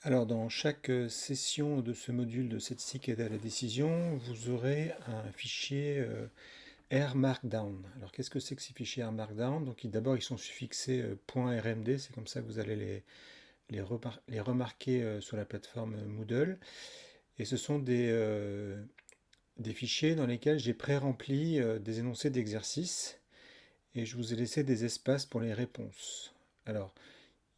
Alors, dans chaque session de ce module de cette SIC aide à la décision, vous aurez un fichier R Markdown. Alors, qu'est-ce que c'est que ces fichiers R Markdown? Donc, d'abord, ils sont suffixés .rmd, c'est comme ça que vous allez les remarquer sur la plateforme Moodle. Et ce sont des fichiers dans lesquels j'ai pré-rempli des énoncés d'exercices et je vous ai laissé des espaces pour les réponses. Alors,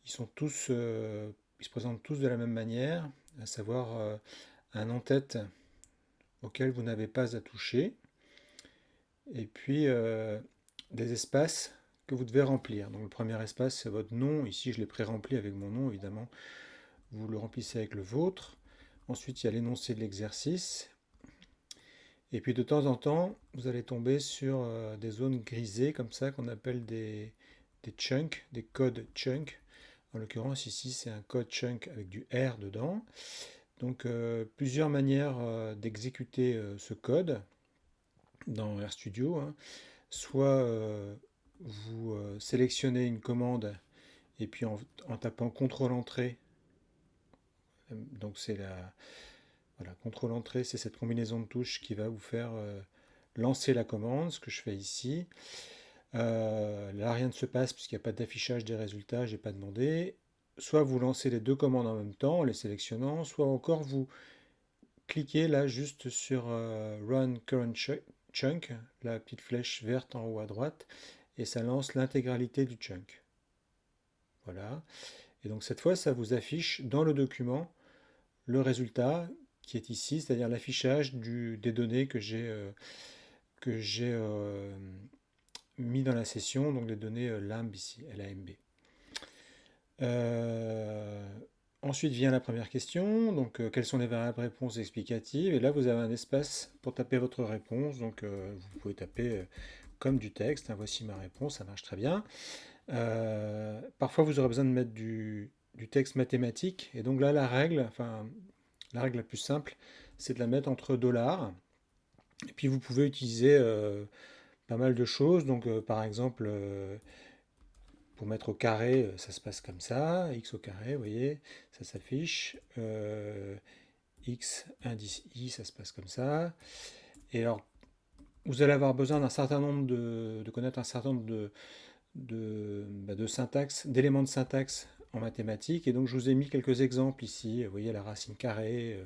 ils sont tous, ils se présentent tous de la même manière, à savoir un en-tête auquel vous n'avez pas à toucher, et puis des espaces que vous devez remplir. Donc le premier espace, c'est votre nom. Ici, je l'ai pré-rempli avec mon nom, évidemment. Vous le remplissez avec le vôtre. Ensuite, il y a l'énoncé de l'exercice. Et puis de temps en temps, vous allez tomber sur des zones grisées, comme ça, qu'on appelle des chunks, des codes chunks. En l'occurrence, ici, c'est un code chunk avec du R dedans. Donc, plusieurs manières d'exécuter ce code dans RStudio, hein. Soit vous sélectionnez une commande et puis en tapant CTRL-Entrée, donc c'est voilà, CTRL-Entrée, c'est cette combinaison de touches qui va vous faire lancer la commande, ce que je fais ici. Là, rien ne se passe puisqu'il n'y a pas d'affichage des résultats, je n'ai pas demandé. Soit vous lancez les deux commandes en même temps en les sélectionnant, soit encore vous cliquez là juste sur Run Current Chunk, la petite flèche verte en haut à droite, et ça lance l'intégralité du chunk. Voilà. Et donc cette fois, ça vous affiche dans le document le résultat qui est ici, c'est-à-dire l'affichage des données que j'ai mis dans la session, donc les données LAMB ici, LAMB. Euh, Ensuite vient la première question, donc quelles sont les variables réponses explicatives? Et là, vous avez un espace pour taper votre réponse, donc vous pouvez taper comme du texte, hein, voici ma réponse, ça marche très bien. Parfois, vous aurez besoin de mettre du texte mathématique, et donc là, la règle la plus simple, c'est de la mettre entre dollars, et puis vous pouvez utiliser pas mal de choses, donc par exemple, pour mettre au carré, ça se passe comme ça, x au carré, vous voyez, ça s'affiche. X indice i, ça se passe comme ça. Et alors, vous allez avoir besoin d'un certain nombre de connaître un certain nombre de syntaxe, d'éléments de syntaxe en mathématiques. Et donc, je vous ai mis quelques exemples ici. Vous voyez la racine carrée,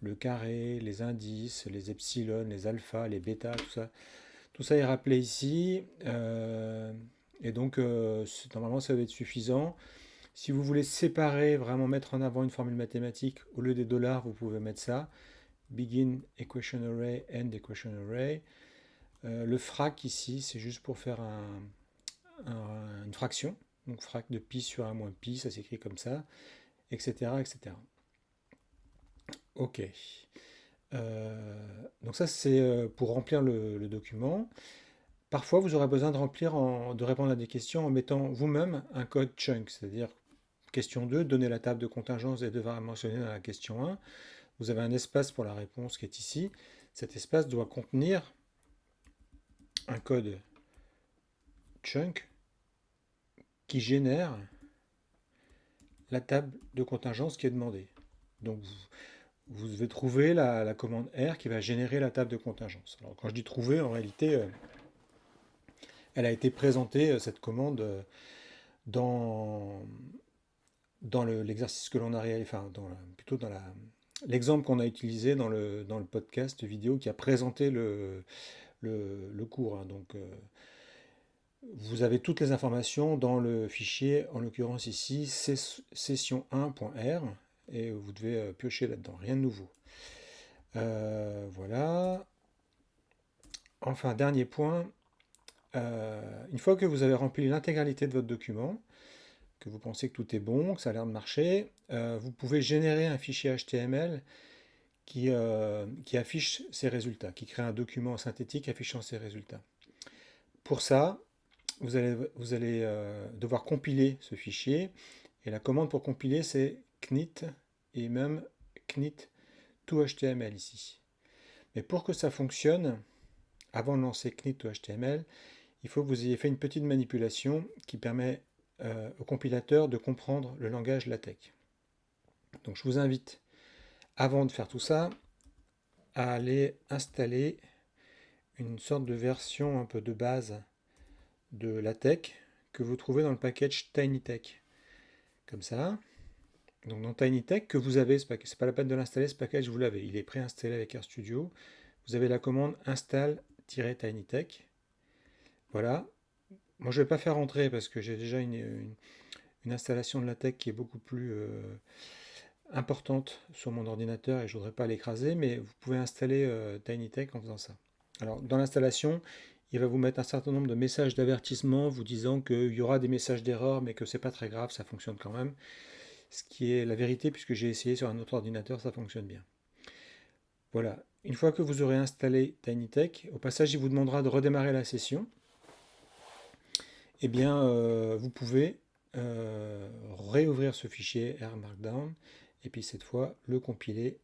le carré, les indices, les epsilon, les alpha, les bêta, tout ça. Tout ça est rappelé ici. Et donc, normalement, ça va être suffisant. Si vous voulez séparer, vraiment mettre en avant une formule mathématique, au lieu des dollars, vous pouvez mettre ça. Begin equation array, end equation array. Le frac ici, c'est juste pour faire une fraction. Donc frac de pi sur 1 moins pi, ça s'écrit comme ça, etc. etc. Ok. Donc ça, c'est pour remplir le document. Parfois, vous aurez besoin de répondre à des questions en mettant vous-même un code chunk, c'est-à-dire question 2, donner la table de contingence des deux variables mentionnées dans la question 1. Vous avez un espace pour la réponse qui est ici. Cet espace doit contenir un code chunk qui génère la table de contingence qui est demandée. Donc vous devez trouver la commande R qui va générer la table de contingence. Alors quand je dis trouver, en réalité, elle a été présentée, cette commande, dans, dans l'exercice que l'on a réalisé, enfin plutôt dans l'exemple qu'on a utilisé dans le podcast vidéo qui a présenté le cours, hein. Donc vous avez toutes les informations dans le fichier, en l'occurrence ici, session1.r, et vous devez piocher là-dedans, rien de nouveau. Voilà. Enfin, dernier point, une fois que vous avez rempli l'intégralité de votre document, que vous pensez que tout est bon, que ça a l'air de marcher, vous pouvez générer un fichier HTML qui affiche ces résultats, qui crée un document synthétique affichant ces résultats. Pour ça, vous allez devoir compiler ce fichier, et la commande pour compiler, c'est knit, et même knit to.html ici. Mais pour que ça fonctionne, avant de lancer knit to.html, il faut que vous ayez fait une petite manipulation qui permet au compilateur de comprendre le langage LaTeX. Donc je vous invite, avant de faire tout ça, à aller installer une sorte de version un peu de base de LaTeX que vous trouvez dans le package TinyTech. Comme ça. Donc dans TinyTech que vous avez, c'est pas la peine de l'installer, ce package vous l'avez. Il est préinstallé avec RStudio. Vous avez la commande install-tinytech. Voilà. Moi je ne vais pas faire rentrer parce que j'ai déjà une installation de LaTeX qui est beaucoup plus importante sur mon ordinateur et je ne voudrais pas l'écraser, mais vous pouvez installer TinyTech en faisant ça. Alors dans l'installation, il va vous mettre un certain nombre de messages d'avertissement vous disant qu'il y aura des messages d'erreur mais que c'est pas très grave, ça fonctionne quand même. Ce qui est la vérité puisque j'ai essayé sur un autre ordinateur, ça fonctionne bien. Voilà, une fois que vous aurez installé TinyTech, au passage il vous demandera de redémarrer la session. Eh bien vous pouvez réouvrir ce fichier R Markdown et puis cette fois le compiler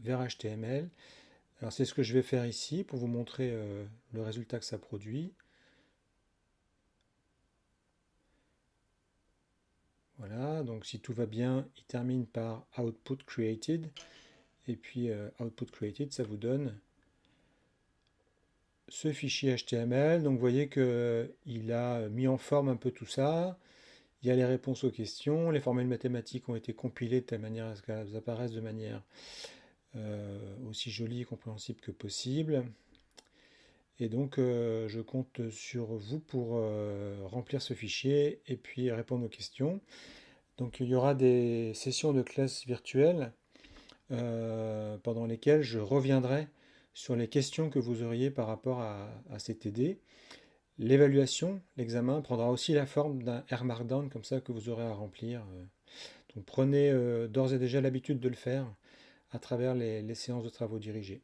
vers HTML. Alors c'est ce que je vais faire ici pour vous montrer le résultat que ça produit. Voilà, donc si tout va bien, il termine par output created. Et puis output created, ça vous donne ce fichier HTML. Donc vous voyez qu'il a mis en forme un peu tout ça. Il y a les réponses aux questions. Les formules mathématiques ont été compilées de telle manière à ce qu'elles apparaissent de manière aussi jolie et compréhensible que possible. Et donc je compte sur vous pour remplir ce fichier et puis répondre aux questions. Donc il y aura des sessions de classe virtuelles pendant lesquelles je reviendrai sur les questions que vous auriez par rapport à ces TD. L'évaluation, l'examen, prendra aussi la forme d'un R Markdown comme ça que vous aurez à remplir. Donc prenez d'ores et déjà l'habitude de le faire à travers les séances de travaux dirigés.